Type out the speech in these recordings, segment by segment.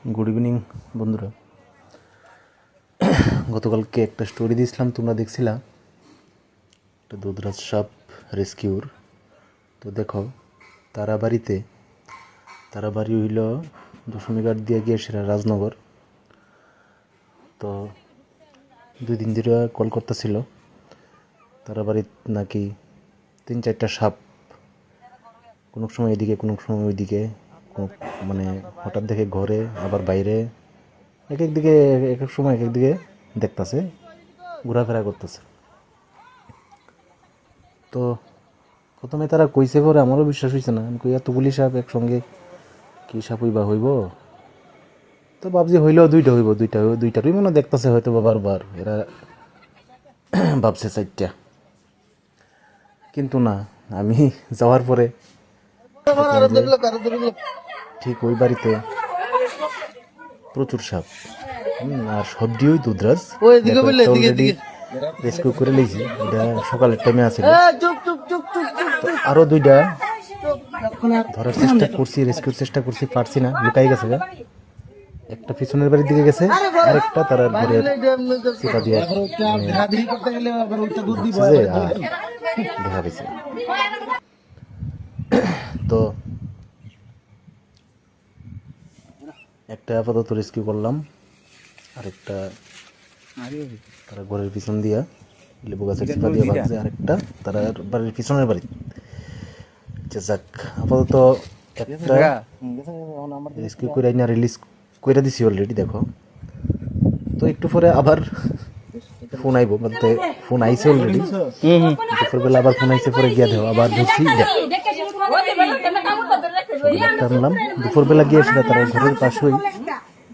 Good evening বন্ধুরা। গতকালকে একটা স্টোরি দিয়েছিলাম, তোমরা দেখছিলা, একটা দুধরাজ সাপ রেস্কিউর। তো দেখো, তারাবাড়ি হইল দশমীঘাট দিয়ে গিয়ে সেরা রাজনগর। তো 2 দিন ধরে কল করতেছিল, তারাবাড়িত নাকি 3-4টা সাপ কোনো সময় এদিকে কোনো সময় ওইদিকে, মানে হঠাৎ দেখে ঘরে আবার বাইরে, এক এক সময় এক এক দিকে দেখতেছে, ঘোরাফেরা করতেছে। তো প্রথমে তারা কইছে, পরে আমারও বিশ্বাস হয়েছে না। আমি কই এতগুলি সাপ একসঙ্গে কি সাপ হইবা হইব? তো ভাবছি হইলেও দুইটারই মনে দেখতেছে হয়তো বারবার, এরা ভাবছে 4টা, কিন্তু না। আমি যাওয়ার পরে ঠিক ওই বাড়িতে প্রচুর সাপ, আর সবটি ওই দুধরাজ অলরেডি রেস্কিউ করে লিয়েছি। এটা সকালের টাইমে আছে, আরো 2টা ধরার চেষ্টা করছি, রেস্কিউর চেষ্টা করছি, পারছি না, লুকাই গেছে। একটা পিছনের বাড়ির দিকে গেছে, আরেকটা তারা ঘরের চিপা দিয়ে দেখা পেয়েছে। তো একটা আপাতত রেস্কিউ করলাম, আরেকটা তারা ঘরের পিছন দিয়া লেবু গাছের চিপা দিয়ে ভাগছে, আরেকটা তারা বাড়ির পিছনের বাড়ি। যাক, আপাতত একটা রেস্কিউ করে না রিলিজ করে দিছি অলরেডি, দেখো। তো একটু পরে আবার ফোন আইব, বলতে ফোন আইছে অলরেডি, দুপুরবেলা আবার ফোন আইছে, পরে গিয়া দেবো আবার ধরছি। টানলাম দুপুরবেলা গিয়ে, সেটা তারা ঘরের পাশেই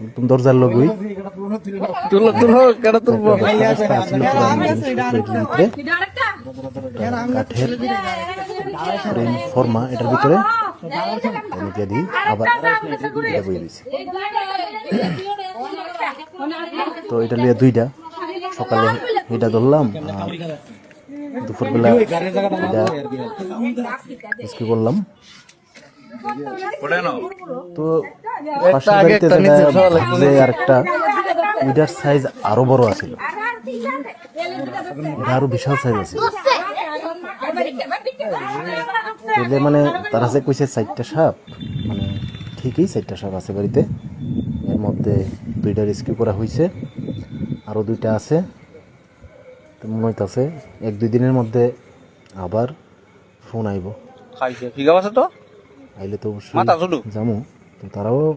একদম দরজার লগই কাঠের ফর্মা, এটার ভিতরে দিই আবার বই দিয়েছি। তো এটা লিয়ে 2টা, সকালে এটা ধরলাম, দুপুরবেলা এটা রেস্কিউ করলাম। তো পাশের বাড়িতে আরেকটা, ওইটার সাইজ আরো বড় আছিল, এটা আরো বিশাল সাইজ আছে। মানে তারা যে কইছে 4টা সাপ, মানে ঠিকই 4টা সাপ আছে বাড়িতে। এর মধ্যে 2টা রেস্কিউ করা হয়েছে, আরো 2টা আছে। তো মনে হইতাছে 1-2 দিনের মধ্যে আবার ফোন আইব। আইলে তো অবশ্যই যাবো। তো তারাও